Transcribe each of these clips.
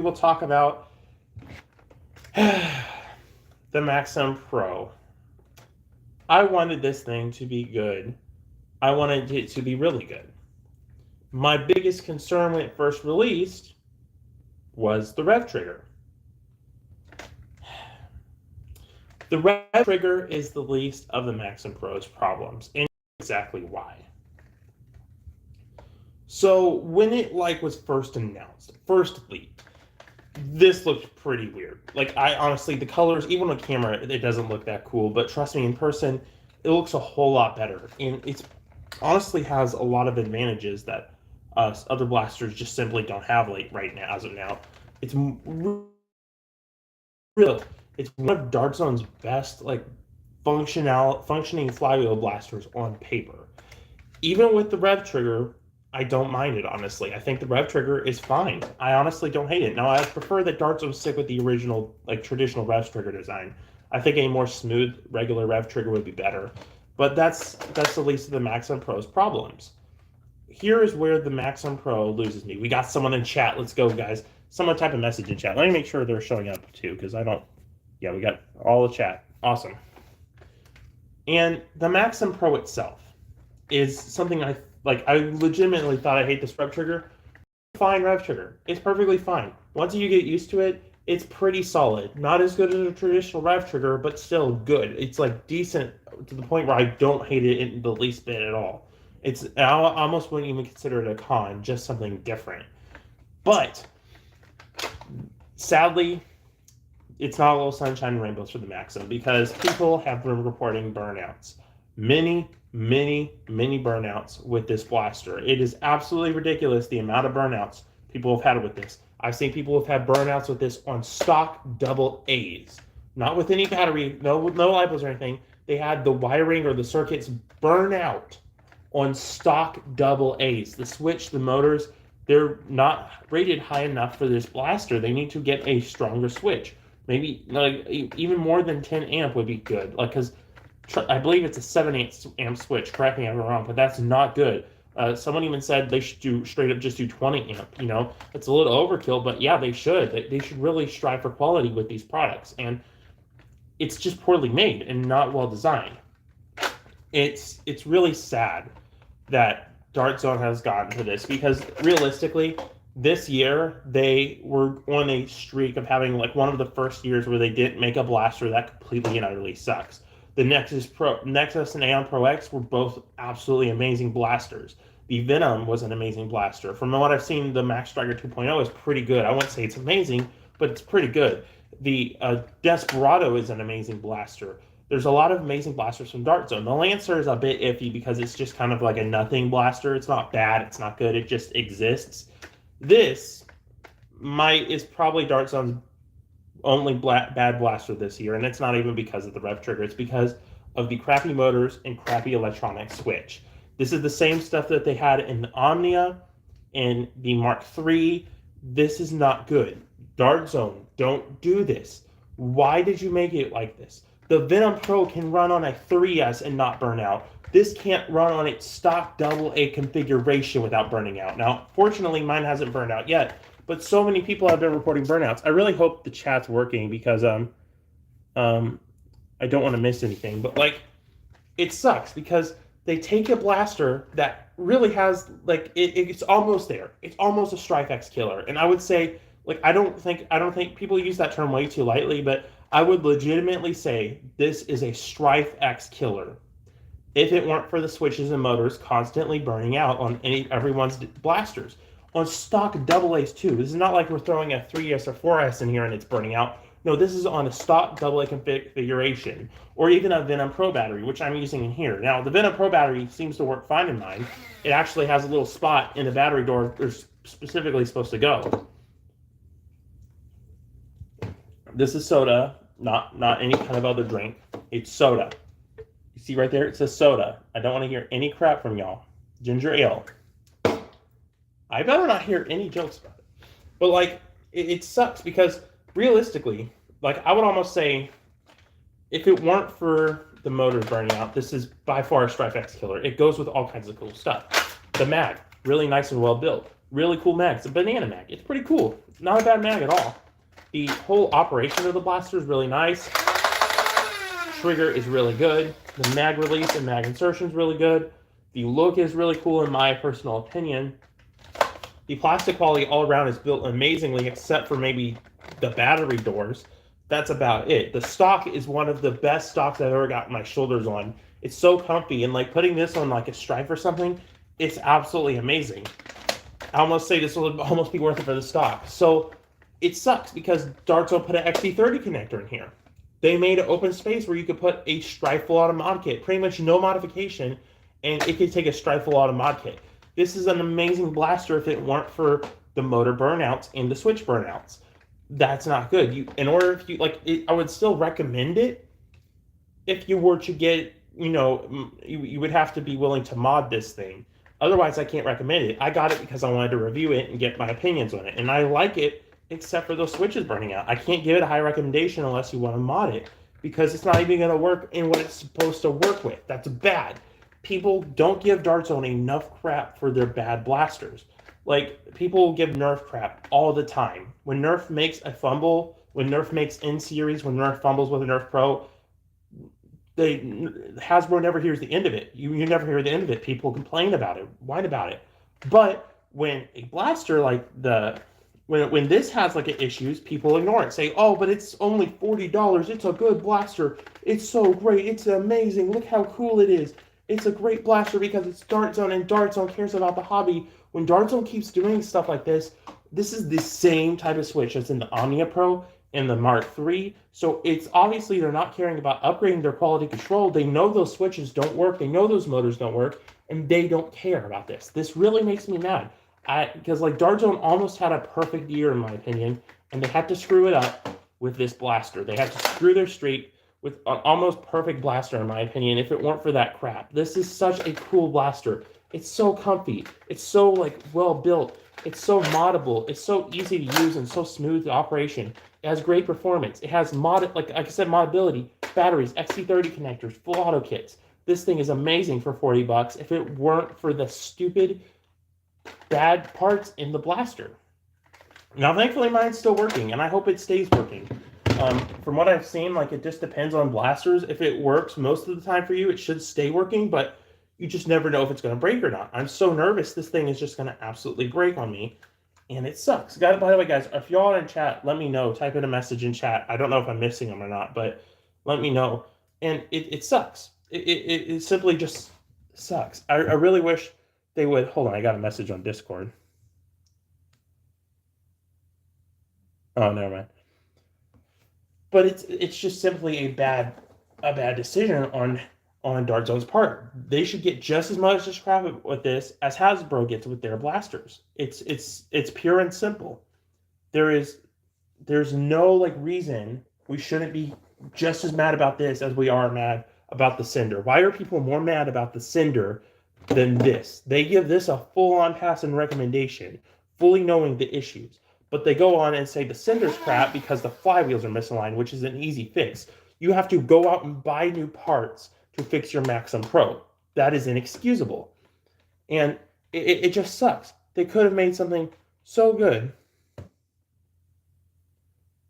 will talk about the Maxim Pro. I wanted this thing to be good. I wanted it to be really good. My biggest concern when it first released was the rev trigger. The rev trigger is the least of the Maxim Pro's problems, and exactly why. So when it was first announced, first leaked, this looked pretty weird. I honestly, the colors, even on camera, it doesn't look that cool. But trust me, in person, it looks a whole lot better, and it's honestly has a lot of advantages that other blasters just simply don't have right now. As of now, it's real. It's one of Dart Zone's best functioning flywheel blasters on paper. Even with the rev trigger, I don't mind it, honestly. I think the rev trigger is fine. I honestly don't hate it. Now, I prefer that Dart Zone stick with the original, traditional rev trigger design. I think a more smooth, regular rev trigger would be better. But that's the least of the Maxim Pro's problems. Here is where the Maxim Pro loses me. We got someone in chat. Let's go, guys. Someone type a message in chat. Let me make sure they're showing up, too, because I don't... Yeah, we got all the chat. Awesome. And the Maxim Pro itself is something I legitimately thought I hate this rev trigger. Fine rev trigger. It's perfectly fine. Once you get used to it, it's pretty solid. Not as good as a traditional rev trigger, but still good. It's decent to the point where I don't hate it in the least bit at all. I almost wouldn't even consider it a con, just something different. But sadly, it's not a little sunshine and rainbows for the Maxim because people have been reporting burnouts. Many burnouts with this blaster. It is absolutely ridiculous the amount of burnouts people have had with this. I've seen people have had burnouts with this on stock double A's. Not with any battery, no lipos or anything. They had the wiring or the circuits burn out on stock double A's. The switch, the motors, they're not rated high enough for this blaster. They need to get a stronger switch. Maybe even more than 10 amp would be good. Because I believe it's a 7 amp switch. Correct me if I'm wrong, but that's not good. Someone even said they should do straight up just do 20 amp. It's a little overkill, but yeah, they should. They should really strive for quality with these products, and it's just poorly made and not well designed. It's really sad that Dart Zone has gotten to this because realistically, this year they were on a streak of having one of the first years where they didn't make a blaster that completely and utterly sucks. The Nexus and Aeon Pro X were both absolutely amazing blasters. The Venom was an amazing blaster. From what I've seen, the Max Striker 2.0 is pretty good. I wouldn't say it's amazing, but it's pretty good. The Desperado is an amazing blaster. There's a lot of amazing blasters from Dart Zone. The Lancer is a bit iffy because it's just kind of like a nothing blaster. It's not bad. It's not good. It just exists. This is probably Dart Zone's only bad blaster this year, and it's not even because of the rev trigger. It's because of the crappy motors and crappy electronic switch. This is the same stuff that they had in the Omnia and the Mark III. This is not good. Dart Zone, don't do this. Why did you make it like this? The Venom Pro can run on a 3S and not burn out. This can't run on its stock AA configuration without burning out. Now, fortunately, mine hasn't burned out yet, but so many people have been reporting burnouts. I really hope the chat's working because I don't want to miss anything. But it sucks because they take a blaster that really has it's almost there. It's almost a Strife X killer, and I would say I don't think people use that term way too lightly, but I would legitimately say this is a Strife X killer. If it weren't for the switches and motors constantly burning out on everyone's blasters. On stock AA's too. This is not like we're throwing a 3S or 4S in here and it's burning out. No, this is on a stock AA configuration. Or even a Venom Pro battery, which I'm using in here. Now, the Venom Pro battery seems to work fine in mine. It actually has a little spot in the battery door they're specifically supposed to go. This is soda, not any kind of other drink. It's soda. You see right there? It says soda. I don't want to hear any crap from y'all. Ginger ale. I better not hear any jokes about it. But it sucks because realistically, I would almost say if it weren't for the motors burning out, this is by far a Strife X killer. It goes with all kinds of cool stuff. The mag, really nice and well built. Really cool mag. It's a banana mag. It's pretty cool. Not a bad mag at all. The whole operation of the blaster is really nice. Trigger is really good. The mag release and mag insertion is really good. The look is really cool in my personal opinion. The plastic quality all around is built amazingly, except for maybe the battery doors. That's about it. The stock is one of the best stocks I've ever gotten my shoulders on. It's so comfy, and like putting this on like a stripe or something, it's absolutely amazing. I almost say this will almost be worth it for the stock. So it sucks because Darts will put an XT30 connector in here. They made an open space where you could put a stripe full auto mod kit, pretty much no modification, and it could take a stripe full auto mod kit. This is an amazing blaster if it weren't for the motor burnouts and the switch burnouts. That's not good. I would still recommend it if you were to get, you would have to be willing to mod this thing. Otherwise, I can't recommend it. I got it because I wanted to review it and get my opinions on it, and I like it except for those switches burning out. I can't give it a high recommendation unless you want to mod it because it's not even going to work in what it's supposed to work with. That's bad. People don't give Dart Zone enough crap for their bad blasters. Like, people give Nerf crap all the time. When Nerf makes a fumble, when Nerf makes N-Series, when Nerf fumbles with a Nerf Pro, Hasbro never hears the end of it. You never hear the end of it. People complain about it, whine about it. But when a blaster like when this has like issues, people ignore it. Say, oh, but it's only $40. It's a good blaster. It's so great. It's amazing. Look how cool it is. It's a great blaster because it's Dart Zone, and Dart Zone cares about the hobby. When Dart Zone keeps doing stuff like this is the same type of switch that's in the Omnia Pro and the Mark III. So it's obviously they're not caring about upgrading their quality control. They know those switches don't work. They know those motors don't work, and they don't care about this. This really makes me mad. Because like Dart Zone almost had a perfect year in my opinion, and they had to screw it up with this blaster. They had to screw their streak with an almost perfect blaster in my opinion if it weren't for that crap. This is such a cool blaster. It's so comfy. It's so like well built. It's so moddable. It's so easy to use and so smooth to operation. It has great performance. It has like I said, modability, batteries, XT30 connectors, full auto kits. This thing is amazing for $40 if it weren't for the stupid bad parts in the blaster. Now, thankfully, mine's still working, and I hope it stays working. From what I've seen, like it just depends on blasters. If it works most of the time for you, it should stay working, but you just never know if it's going to break or not. I'm so nervous this thing is just going to absolutely break on me, and it sucks. By the way, guys, if y'all are in chat, let me know. Type in a message in chat. I don't know if I'm missing them or not, but let me know. And it sucks. It simply just sucks. I really wish they would. Hold on, I got a message on Discord. Oh, never mind. But it's just simply a bad decision on Dart Zone's part. They should get just as much crap with this as Hasbro gets with their blasters. It's pure and simple. There's no like reason we shouldn't be just as mad about this as we are mad about the Cinder. Why are people more mad about the Cinder than this? They give this a full-on pass and recommendation, fully knowing the issues. But they go on and say the Cinder's crap because the flywheels are misaligned, which is an easy fix. You have to go out and buy new parts to fix your Maxim Pro. That is inexcusable. And it just sucks. They could have made something so good.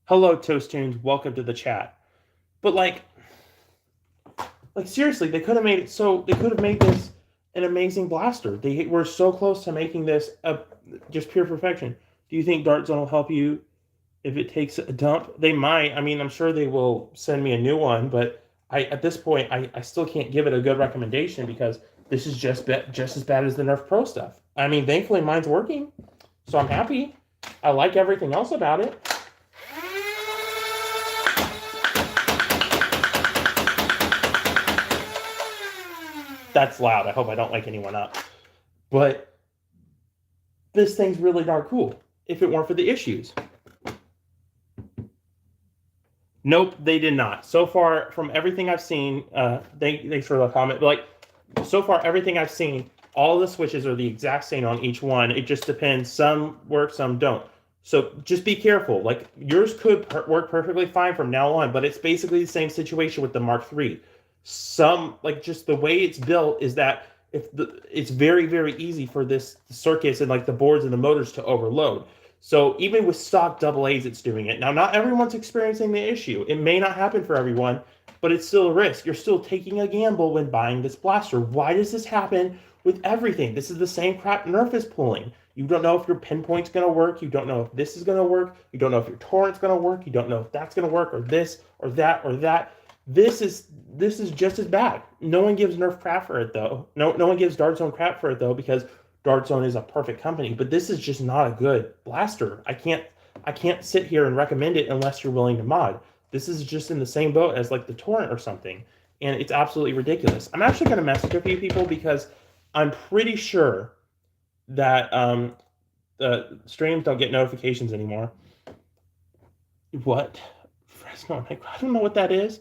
Hello, Toast Tunes. Welcome to the chat. But like seriously, they could have made it so. They could have made this an amazing blaster. They were so close to making this just pure perfection. Do you think Dart Zone will help you if it takes a dump? They might. I mean, I'm sure they will send me a new one, but at this point, I still can't give it a good recommendation because this is just as bad as the Nerf Pro stuff. I mean, thankfully, mine's working, so I'm happy. I like everything else about it. That's loud. I hope I don't wake anyone up. But this thing's really darn cool if it weren't for the issues. Nope, they did not. So far, from everything I've seen, thanks for the comment. But like, so far, everything I've seen, all the switches are the exact same on each one. It just depends. Some work, some don't. So just be careful. Like, yours could work perfectly fine from now on, but it's basically the same situation with the Mark III. Just the way it's built is that it's very, very easy for this circuits and like the boards and the motors to overload. So even with stock double A's, it's doing it. Now, not everyone's experiencing the issue. It may not happen for everyone, but it's still a risk. You're still taking a gamble when buying this blaster. Why does this happen with everything? This is the same crap Nerf is pulling. You don't know if your pinpoint's going to work. You don't know if this is going to work. You don't know if your torrent's going to work. You don't know if that's going to work, or this or that or that. This is just as bad. No one gives Nerf crap for it though. No one gives Dart Zone crap for it though, because Dart Zone is a perfect company. But this is just not a good blaster. I can't sit here and recommend it unless you're willing to mod. This is just in the same boat as like the torrent or something, and it's absolutely ridiculous. I'm actually going to message a few people because I'm pretty sure that the streams don't get notifications anymore. What? Fresno? I don't know what that is.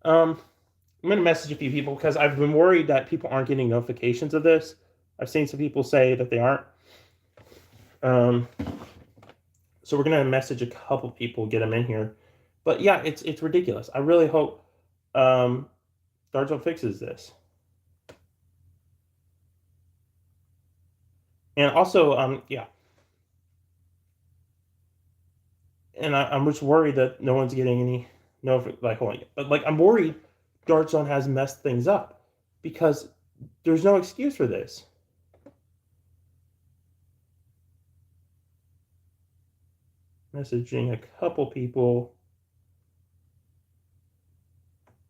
I'm going to message a few people because I've been worried that people aren't getting notifications of this. I've seen some people say that they aren't. So we're going to message a couple people, get them in here. But yeah, it's ridiculous. I really hope Dart Zone fixes this. And also, yeah. And I'm just worried that no one's getting any like, hold on. But like, I'm worried Dart Zone has messed things up because there's no excuse for this. Messaging a couple people.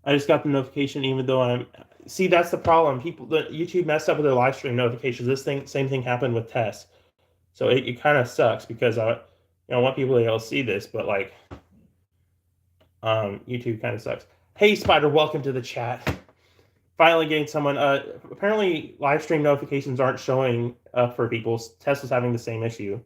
I just got the notification, even though see, that's the problem. YouTube messed up with their live stream notifications. Same thing happened with tests. So it kind of sucks because I want people to be able to see this, but like, YouTube kind of sucks. Hey, Spider, welcome to the chat. Finally getting someone. Apparently, live stream notifications aren't showing up for people. Tesla's having the same issue.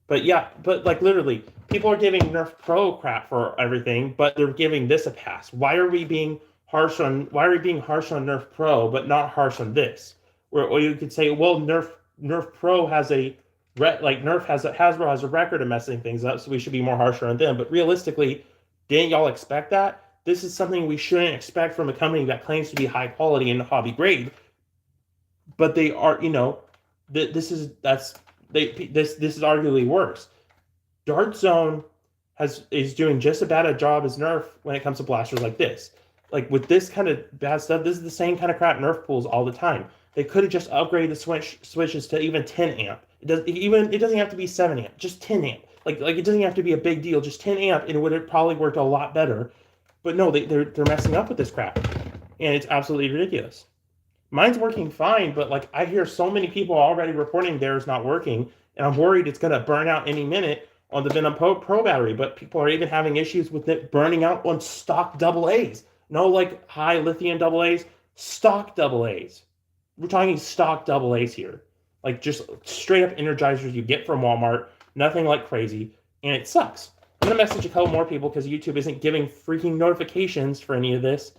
But yeah, but like literally, people are giving Nerf Pro crap for everything, but they're giving this a pass. Why are we being harsh on Nerf Pro, but not harsh on this? Or you could say, well, Nerf Pro has Hasbro has a record of messing things up, so we should be more harsher on them. But realistically, didn't y'all expect that? This is something we shouldn't expect from a company that claims to be high quality and hobby grade. But they are, this is arguably worse. Dart Zone is doing just as bad a job as Nerf when it comes to blasters like this. Like with this kind of bad stuff, this is the same kind of crap Nerf pulls all the time. They could have just upgraded the switches to even 10 amp. It doesn't have to be 7 amp, just 10 amp. Like it doesn't have to be a big deal, just 10 amp, and it would have probably worked a lot better. But no, they're messing up with this crap, and it's absolutely ridiculous. Mine's working fine, but like I hear so many people already reporting theirs not working, and I'm worried it's gonna burn out any minute on the Venom Pro battery. But people are even having issues with it burning out on stock double A's. No, like high lithium double A's, stock double A's. We're talking stock double A's here, like just straight up energizers you get from Walmart. Nothing like crazy, and it sucks. I'm gonna message a couple more people because YouTube isn't giving freaking notifications for any of this.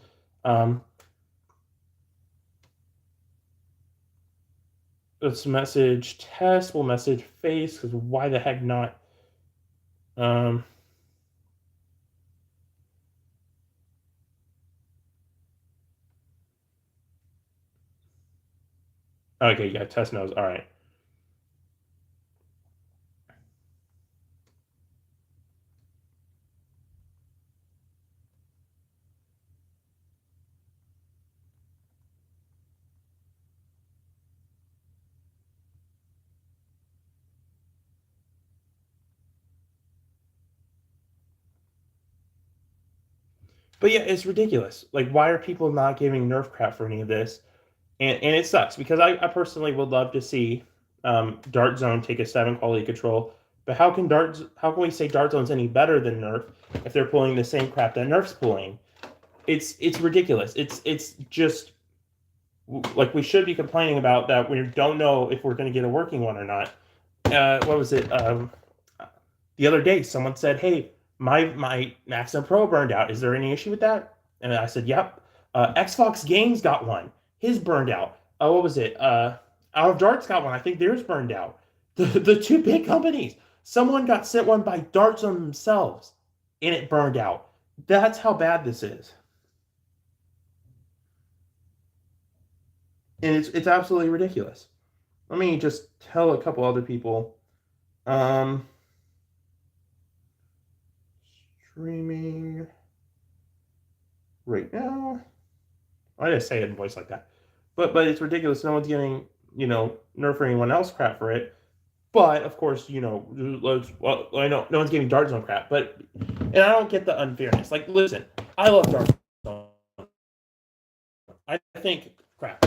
Let's message Tess. We'll message Face because why the heck not? Okay, yeah, Tess knows. All right. But yeah, it's ridiculous. Like, why are people not giving Nerf crap for any of this? And it sucks because I personally would love to see Dart Zone take a 7 quality control. But how can we say Dart Zone's any better than Nerf if they're pulling the same crap that Nerf's pulling? It's ridiculous. It's just like we should be complaining about that. We don't know if we're going to get a working one or not. What was it? The other day, someone said, "Hey, my Maxim Pro burned out. Is there any issue with that?" And I said, "Yep." Xbox Games got one. His burned out. What was it? Out of Dart's got one. I think theirs burned out. The two big companies. Someone got sent one by Dart Zone themselves, and it burned out. That's how bad this is. and it's absolutely ridiculous. Let me just tell a couple other people. Um, Streaming right now. I didn't say it in voice like that, but it's ridiculous. No one's giving Nerf or anyone else crap for it. But of course, well, I know no one's giving Dart Zone crap, but and I don't get the unfairness. Like, listen, I love Dart Zone. I think crap.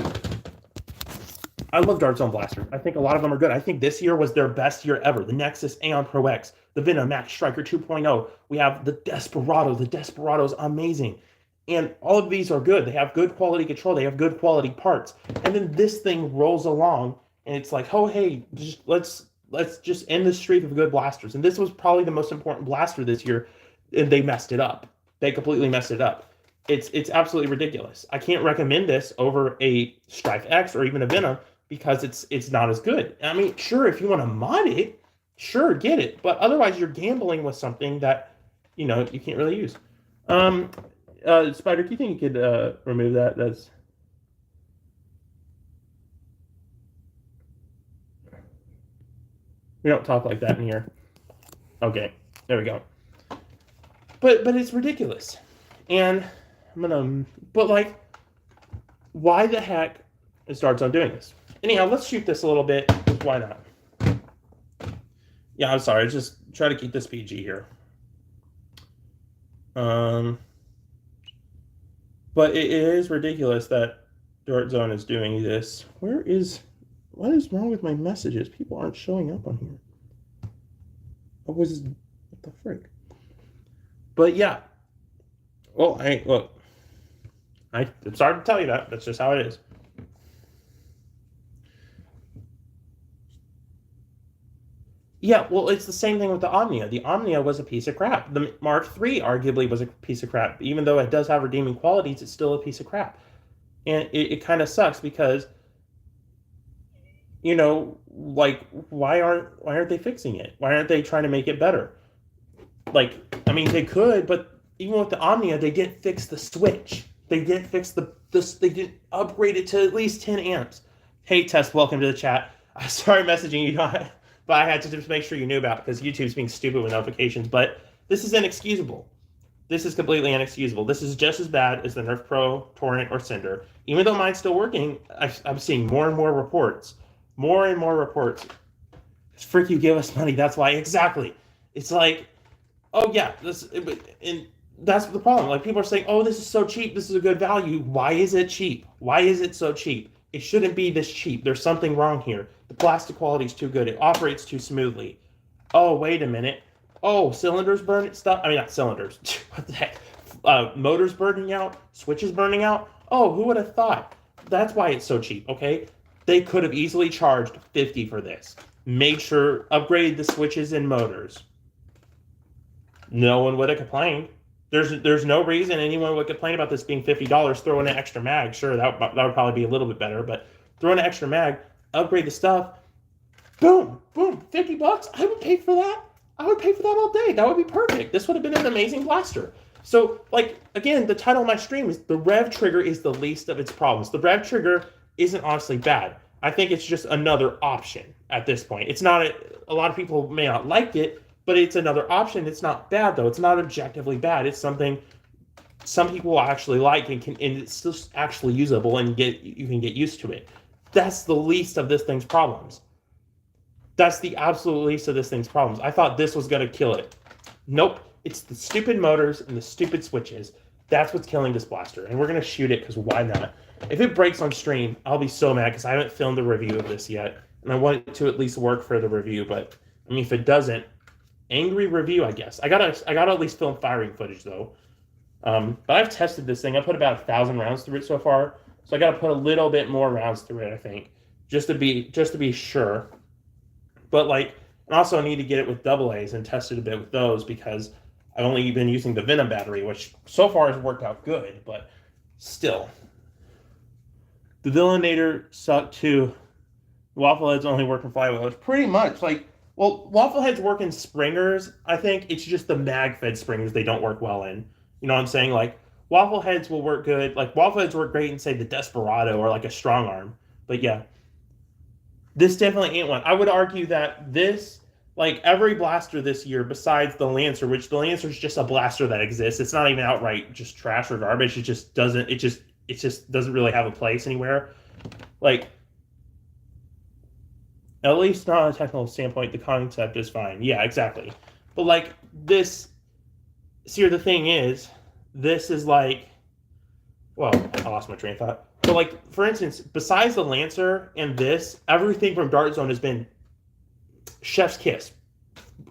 I love Dart Zone blasters. I think a lot of them are good. I think this year was their best year ever. The Nexus Aeon Pro X, the Venom Max Striker 2.0. We have the Desperado. The Desperado is amazing. And all of these are good. They have good quality control. They have good quality parts. And then this thing rolls along, and it's like, oh, hey, let's just end the streak of good blasters. And this was probably the most important blaster this year, and they messed it up. They completely messed it up. It's absolutely ridiculous. I can't recommend this over a Strife X or even a Venom because it's not as good. I mean, sure, if you want to mod it, sure, get it. But otherwise, you're gambling with something that you can't really use. Spider, do you think you could remove that? That's we don't talk like that in here. Okay, there we go. But it's ridiculous, and but like, why the heck is Dart Zone doing this? Anyhow, let's shoot this a little bit. Why not? Yeah, I'm sorry. Just try to keep this PG here. But it is ridiculous that Dart Zone is doing this. What is wrong with my messages? People aren't showing up on here. What the frick? But yeah. Well, I'm sorry to tell you that. That's just how it is. Yeah, well, it's the same thing with the Omnia. The Omnia was a piece of crap. The Mark III arguably was a piece of crap. Even though it does have redeeming qualities, it's still a piece of crap. And it kind of sucks because, like, why aren't they fixing it? Why aren't they trying to make it better? Like, I mean, they could, but even with the Omnia, they didn't fix the switch. They didn't fix they didn't upgrade it to at least 10 amps. Hey, Tess, welcome to the chat. I started messaging you, but I had to just make sure you knew about it because YouTube's being stupid with notifications. But this is inexcusable. This is completely inexcusable. This is just as bad as the Nerf Pro, Torrent, or Cinder. Even though mine's still working, I'm seeing more and more reports. More and more reports. Frick, you give us money. That's why. Exactly. It's like, oh yeah, and that's the problem. Like, people are saying, oh, this is so cheap. This is a good value. Why is it cheap? Why is it so cheap? It shouldn't be this cheap. There's something wrong here. The plastic quality is too good. It operates too smoothly. Oh, wait a minute. Oh, cylinders burn stuff. I mean, not cylinders. What the heck? Motors burning out. Switches burning out. Oh, who would have thought? That's why it's so cheap. Okay, they could have easily charged $50 for this. Made sure upgraded the switches and motors. No one would have complained. There's no reason anyone would complain about this being $50. Throw in an extra mag. Sure, that would probably be a little bit better, but throw in an extra mag, upgrade the stuff. Boom, boom, $50. I would pay for that. I would pay for that all day. That would be perfect. This would have been an amazing blaster. So, like, again, the title of my stream is the Rev Trigger is the least of its problems. The Rev Trigger isn't honestly bad. I think it's just another option at this point. It's not a lot of people may not like it, but it's another option. It's not bad, though. It's not objectively bad. It's something some people will actually like and it's still actually usable and you can get used to it. That's the least of this thing's problems. That's the absolute least of this thing's problems. I thought this was going to kill it. Nope. It's the stupid motors and the stupid switches. That's what's killing this blaster. And we're going to shoot it because why not? If it breaks on stream, I'll be so mad because I haven't filmed a review of this yet. And I want it to at least work for the review. But, I mean, if it doesn't, angry review, I guess. I gotta at least film firing footage, though. But I've tested this thing. I put about 1,000 rounds through it so far. So I got to put a little bit more rounds through it, I think. Just to be sure. But, like, I also need to get it with AA's and test it a bit with those because I've only been using the Venom battery, which so far has worked out good, but still. The Villainator sucked too. Waffle Heads only work in flywheels. Pretty much. Like, well, Waffle Heads work in springers, I think. It's just the mag-fed springers they don't work well in. You know what I'm saying? Like, Waffle heads will work good. Like waffle heads work great in say the Desperado or like a strong arm. But yeah, this definitely ain't one. I would argue that this, like every blaster this year, besides the Lancer, which the Lancer is just a blaster that exists. It's not even outright just trash or garbage. It just doesn't. It just doesn't really have a place anywhere. Like at least not on a technical standpoint, the concept is fine. Yeah, exactly. But like this, see, the thing is, this is like, well, I lost my train of thought. But like, for instance, besides the Lancer and this, everything from Dart Zone has been chef's kiss.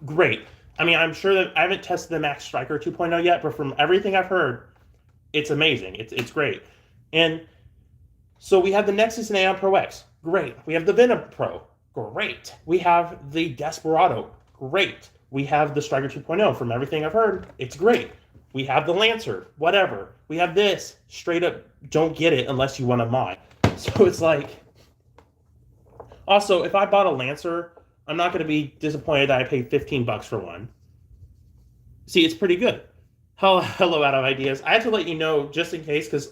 Great. I mean, I'm sure that I haven't tested the Max Striker 2.0 yet, but from everything I've heard, it's amazing. It's great. And so we have the Nexus and Aeon Pro X. Great. We have the Venom Pro. Great. We have the Desperado. Great. We have the Striker 2.0. From everything I've heard, it's great. We have the Lancer. Whatever. We have this. Straight up, don't get it unless you want a mod. So it's like... Also, if I bought a Lancer, I'm not going to be disappointed that I paid $15 for one. See, it's pretty good. Hello, out of ideas. I had to let you know just in case, because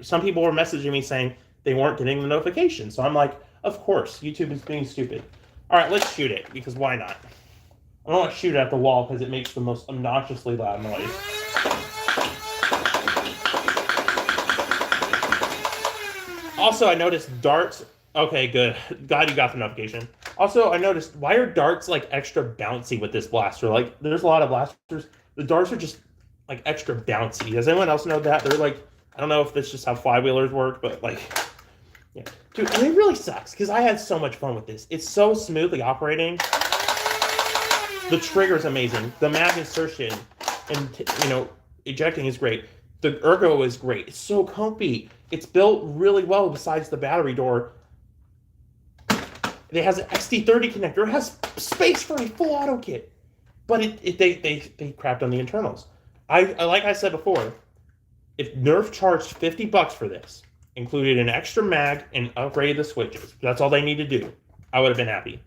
some people were messaging me saying they weren't getting the notification. So I'm like, of course, YouTube is being stupid. All right, let's shoot it, because why not? I don't want to shoot it at the wall because it makes the most obnoxiously loud noise. Also, I noticed darts. Okay, good. Glad you got the notification. Also, I noticed, why are darts like extra bouncy with this blaster? Like, there's a lot of blasters. The darts are just like extra bouncy. Does anyone else know that? They're like, I don't know if that's just how flywheelers work, but like, yeah. Dude, and it really sucks because I had so much fun with this. It's so smoothly operating. The trigger's amazing. The mag insertion and, ejecting is great. The ergo is great. It's so comfy. It's built really well besides the battery door. It has an XT30 connector. It has space for a full auto kit. But they crapped on the internals. Like I said before, if Nerf charged $50 for this, included an extra mag and upgraded the switches, that's all they need to do, I would have been happy.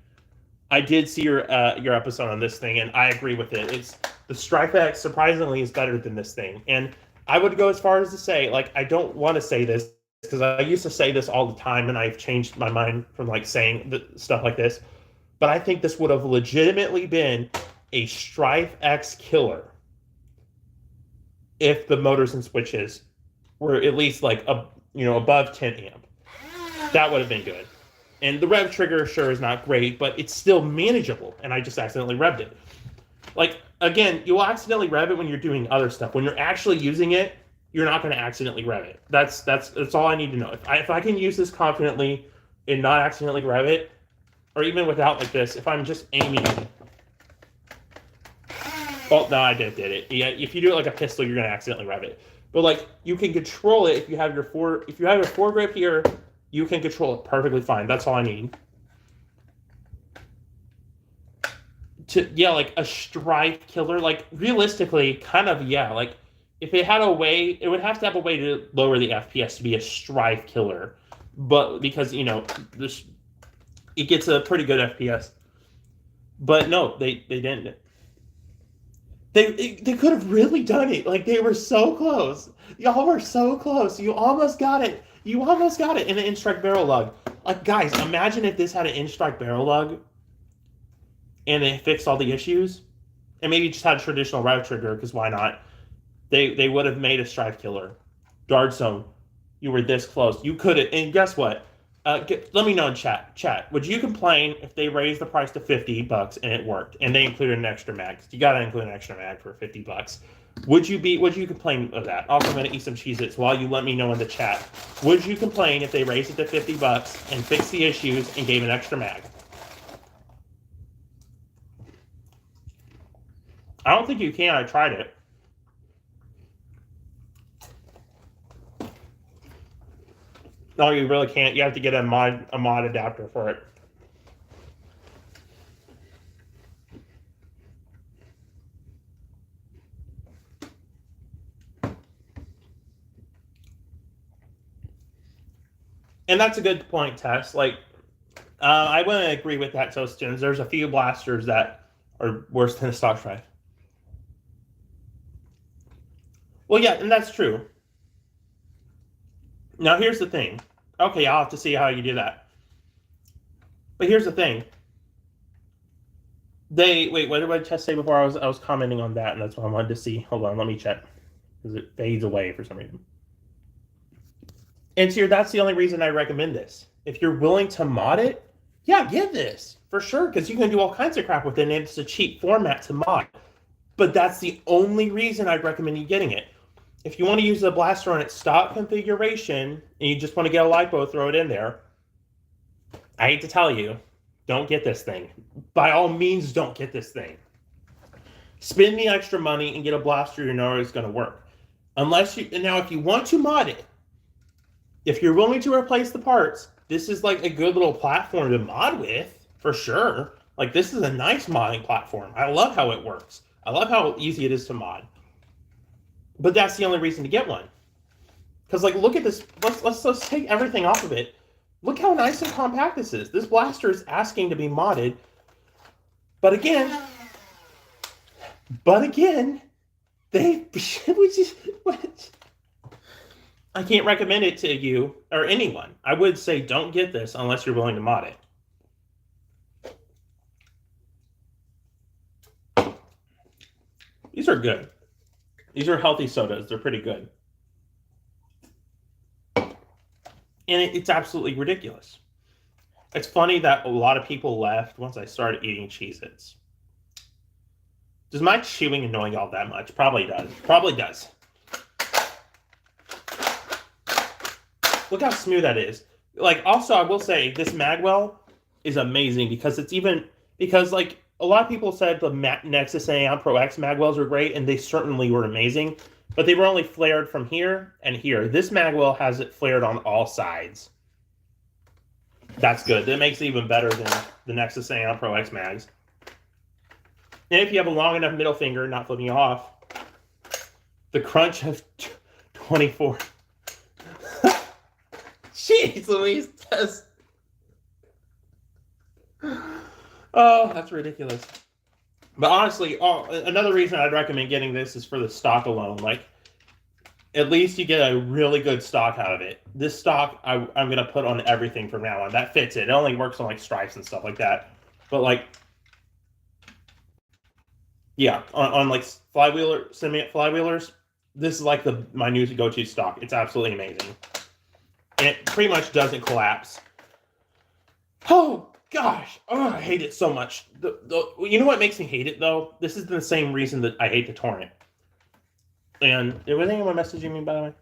I did see your episode on this thing, and I agree with it. It's the Strife X surprisingly is better than this thing, and I would go as far as to say, like, I don't want to say this because I used to say this all the time, and I've changed my mind from like saying stuff like this. But I think this would have legitimately been a Strife X killer if the motors and switches were at least like above 10 amp. That would have been good. And the rev trigger sure is not great, but it's still manageable. And I just accidentally revved it. Like, again, you'll accidentally rev it when you're doing other stuff. When you're actually using it, you're not going to accidentally rev it. That's all I need to know. If I can use this confidently and not accidentally rev it, or even without like this, if I'm just aiming. Oh no, I did it. Yeah, if you do it like a pistol, you're going to accidentally rev it. But like, you can control it if you have your foregrip here. You can control it perfectly fine. That's all I need. Like a Strife killer, like realistically, kind of, yeah. Like if it had a way, it would have to have a way to lower the FPS to be a Strife killer. But because, it gets a pretty good FPS. But no, they didn't. They could have really done it. Like, they were so close. Y'all were so close. You almost got it. You almost got it in the in-strike barrel lug. Like, guys, imagine if this had an in-strike barrel lug and they fixed all the issues. And maybe just had a traditional rev trigger, because why not? They would have made a Strife killer. Dart Zone, you were this close. You could have. And guess what? Let me know in chat. Chat, would you complain if they raised the price to $50 and it worked, and they included an extra mag? You got to include an extra mag for $50. Would you complain of that? Also, I'm going to eat some Cheez-Its while you let me know in the chat. Would you complain if they raised it to $50 and fixed the issues and gave an extra mag? I don't think you can. I tried it. No, you really can't. You have to get a mod adapter for it. And that's a good point, Tess. Like, I wouldn't agree with that, Toastins. There's a few blasters that are worse than a stock Strife. Well, yeah, and that's true. Now, here's the thing. Okay, I'll have to see how you do that. But here's the thing. Wait. What did I just say before? I was commenting on that, and that's what I wanted to see. Hold on, let me check because it fades away for some reason. And so that's the only reason I recommend this. If you're willing to mod it, yeah, get this for sure because you can do all kinds of crap with it, and it's a cheap format to mod. But that's the only reason I'd recommend you getting it. If you want to use the blaster on its stock configuration and you just want to get a lipo, throw it in there. I hate to tell you, don't get this thing. By all means, don't get this thing. Spend the extra money and get a blaster you know is going to work. Unless you now, if you want to mod it, if you're willing to replace the parts, this is like a good little platform to mod with for sure. Like this is a nice modding platform. I love how it works. I love how easy it is to mod. But that's the only reason to get one. Because like, look at this. Let's take everything off of it. Look how nice and compact this is. This blaster is asking to be modded. But again, they what? I can't recommend it to you or anyone. I would say don't get this unless you're willing to mod it. These are good. These are healthy sodas. They're pretty good. And it's absolutely ridiculous. It's funny that a lot of people left once I started eating Cheez-Its. Does my chewing annoy y'all that much? Probably does. Probably does. Look how smooth that is. Like, also, I will say, this Magwell is amazing because like, a lot of people said the Nexus AM Pro X Magwells are great, and they certainly were amazing, but they were only flared from here and here. This Magwell has it flared on all sides. That's good. That makes it even better than the Nexus AM Pro X Mags. And if you have a long enough middle finger, not flipping you off, the crunch of 24. Jeez Louise, Tess. Oh, that's ridiculous. But honestly, another reason I'd recommend getting this is for the stock alone. Like, at least you get a really good stock out of it. This stock, I'm going to put on everything from now on. That fits it. It only works on, like, stripes and stuff like that. But, like, yeah, on like, flywheelers, this is, like, my new go-to stock. It's absolutely amazing. And it pretty much doesn't collapse. Oh, gosh. Oh, I hate it so much. You know what makes me hate it, though? This is the same reason that I hate the Torrent. And was anyone messaging me, by the way?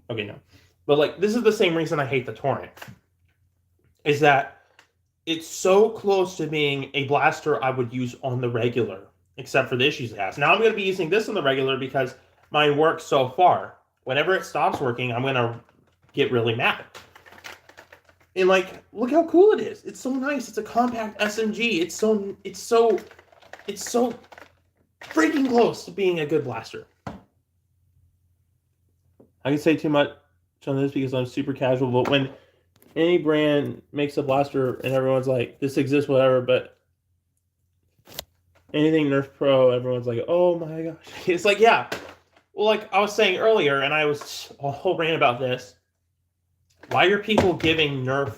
Okay, no. But, like, this is the same reason I hate the Torrent. Is that it's so close to being a blaster I would use on the regular, except for the issues it has. Now I'm going to be using this on the regular because mine works so far. Whenever it stops working, I'm going to get really mad. And like, look how cool it is. It's so nice. It's a compact SMG. It's so freaking close to being a good blaster. I can say too much on this because I'm super casual, but when any brand makes a blaster and everyone's like, this exists, whatever, but anything Nerf Pro, everyone's like, oh my gosh. It's like, yeah. Well, like I was saying earlier, and I was a whole rant about this. Why are people giving Nerf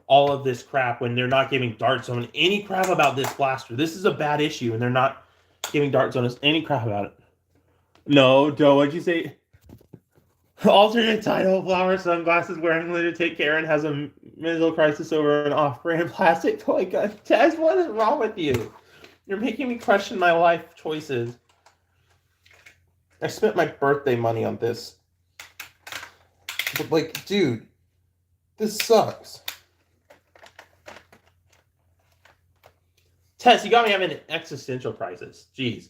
all of this crap when they're not giving Dart Zone any crap about this blaster? This is a bad issue, and they're not giving Dart Zone any crap about it. No, Joe, what'd you say? Alternate title, flower sunglasses, wearing glitter, take care, and has a mental crisis over an off-brand plastic toy gun. Tess, what is wrong with you? You're making me question my life choices. I spent my birthday money on this. But, like, dude, this sucks. Tess, you got me having an existential crisis. Jeez.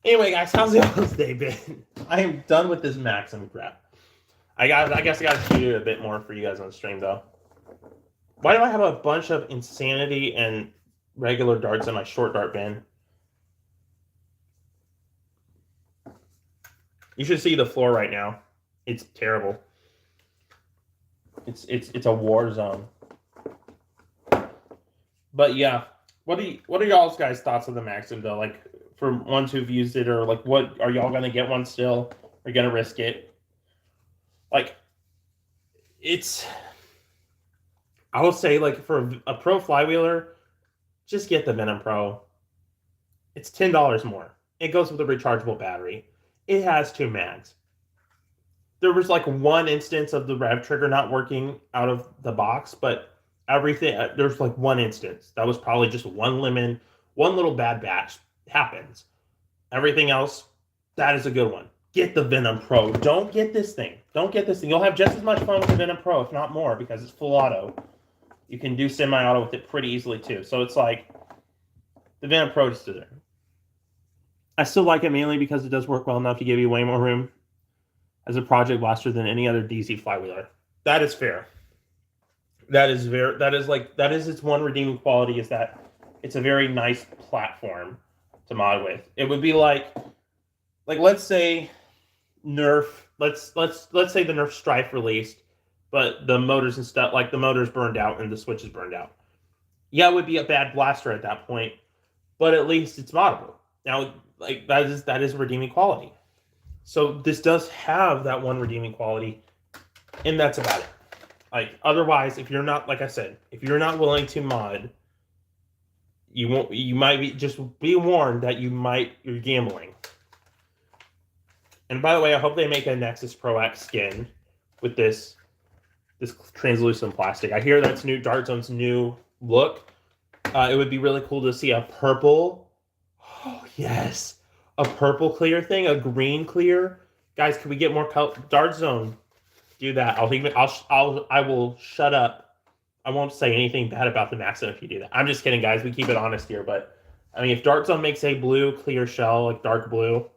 Anyway, guys, how's y'all's day been? I am done with this Maxim crap. I guess I got to do it a bit more for you guys on the stream, though. Why do I have a bunch of insanity and regular darts in my short dart bin? You should see the floor right now. It's terrible. It's a war zone. But yeah, what are y'all's guys' thoughts on the Maxim though? Like for ones who've used it, or like what are y'all gonna get one still? Are you gonna risk it? Like it's I will say like for a pro flywheeler, just get the Venom Pro. It's $10 more. It goes with a rechargeable battery. It has 2 mags. There was like one instance of the rev trigger not working out of the box, but everything there's like one instance. That was probably just one lemon, one little bad batch. Happens. Everything else, that is a good one. Get the Venom Pro. Don't get this thing. Don't get this thing. You'll have just as much fun with the Venom Pro, if not more, because it's full auto. You can do semi-auto with it pretty easily too. So it's like the Venom Pro just is there. I still like it mainly because it does work well enough to give you way more room as a project blaster than any other DC flywheeler. That is fair. That is its one redeeming quality, is that it's a very nice platform to mod with. It would be like let's say Nerf, let's say the Nerf Strife released, but the motors and stuff, like the motors burned out and the switches burned out. Yeah, it would be a bad blaster at that point, but at least it's moddable. Now, like that is redeeming quality. So this does have that one redeeming quality, and that's about it. Like otherwise, if you're not, like I said, if you're not willing to mod, you might be, just be warned that you're gambling. And by the way, I hope they make a Nexus Pro X skin with this translucent plastic. I hear that's Dart Zone's new look. It would be really cool to see a purple. Oh yes, a purple clear thing, a green clear. Guys, can we get more color? Dart Zone, do that. I will shut up. I won't say anything bad about the Maxim if you do that. I'm just kidding, guys. We keep it honest here, but I mean, if Dart Zone makes a blue clear shell, like dark blue,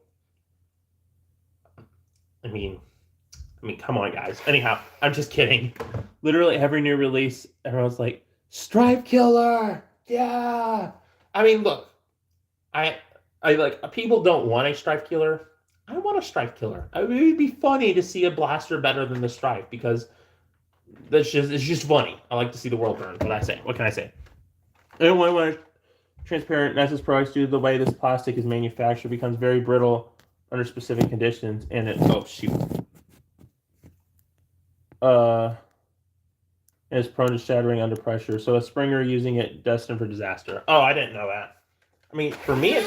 I mean, come on, guys. Anyhow, I'm just kidding. Literally every new release, everyone's like, Stripe Killer, yeah. I mean, look, I like, people don't want a Stripe Killer. I want a Stripe Killer. It would be funny to see a blaster better than the Stripe, because it's just funny. I like to see the world burn. What can I say? And when transparent Nexus Pro X, due to the way this plastic is manufactured, becomes very brittle under specific conditions, and is prone to shattering under pressure. So a Springer using it destined for disaster. Oh, I didn't know that. I mean, for me, it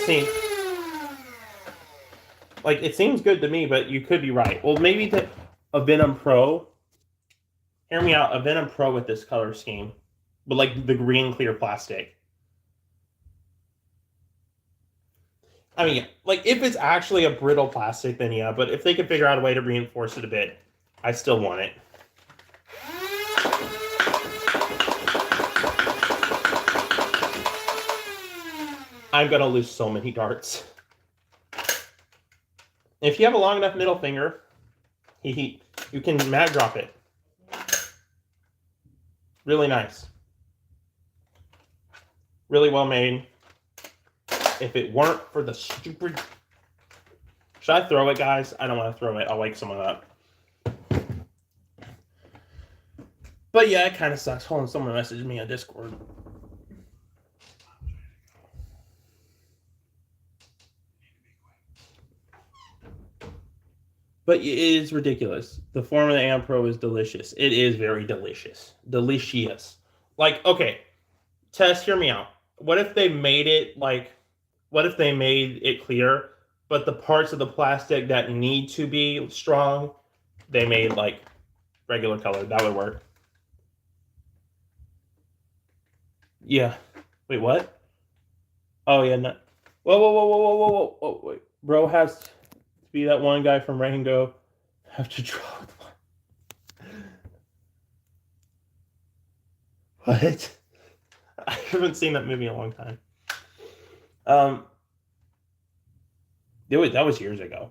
seems good to me, but you could be right. Well, maybe a Venom Pro. Hear me out. A Venom Pro with this color scheme, but like the green clear plastic. I mean, like if it's actually a brittle plastic, then yeah. But if they could figure out a way to reinforce it a bit, I still want it. I'm gonna lose so many darts. If you have a long enough middle finger, you can mag drop it. Really nice. Really well made. If it weren't for the stupid... Should I throw it, guys? I don't want to throw it. I'll wake someone up. But yeah, it kind of sucks. Hold on, someone messaged me on Discord. But it is ridiculous. The form of the AM Pro is delicious. It is very delicious. Delicious. Like, okay, Tess, hear me out. What if they made it clear, but the parts of the plastic that need to be strong, they made like regular color? That would work. Yeah. Wait, what? Oh yeah, no. Whoa. Wait. Bro has to be that one guy from Rango. Have to draw what? I haven't seen that movie in a long time. That was years ago.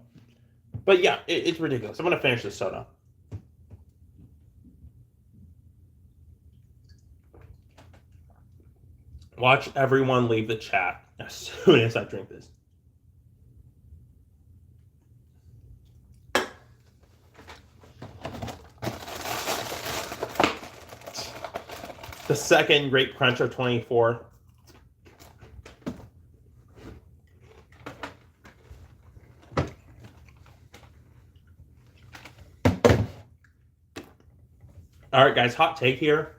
But yeah, it's ridiculous. I'm gonna finish this soda. Watch everyone leave the chat as soon as I drink this. The second Grape Crunch of 24. All right, guys, hot take here.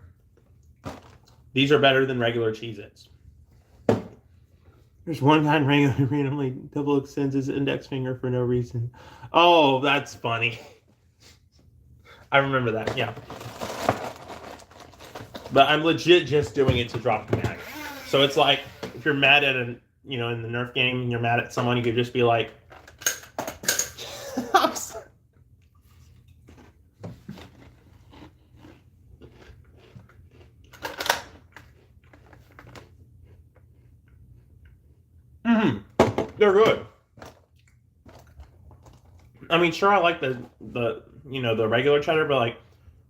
These are better than regular Cheez-Its. There's one guy who randomly double extends his index finger for no reason. Oh, that's funny. I remember that, yeah. But I'm legit just doing it to drop the mag. So it's like, if you're mad at in the Nerf game and you're mad at someone, you could just be like, they're good. I mean, sure, I like the regular cheddar, but like,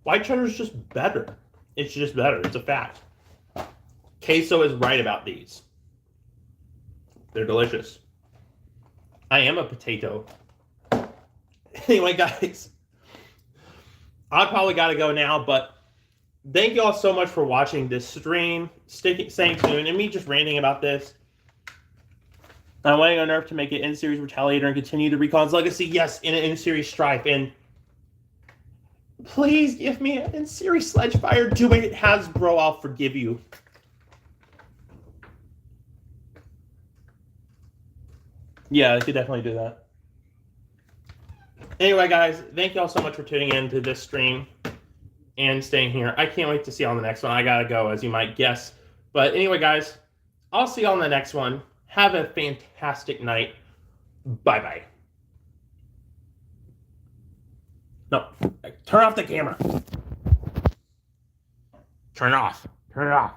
white cheddar is just better. It's just better. It's a fact. Queso is right about these. They're delicious. I am a potato. Anyway, guys, I probably got to go now, but thank you all so much for watching this stream, staying tuned, and me just ranting about this. I'm waiting on Nerf to make it in-series Retaliator and continue the Recon's legacy. Yes, in an in-series Strife. And please give me an in-series Sledgefire. Do it, Hasbro. I'll forgive you. Yeah, I could definitely do that. Anyway, guys, thank you all so much for tuning in to this stream and staying here. I can't wait to see you on the next one. I gotta go, as you might guess. But anyway, guys, I'll see you on the next one. Have a fantastic night. Bye-bye. No, turn off the camera. Turn it off. Turn it off.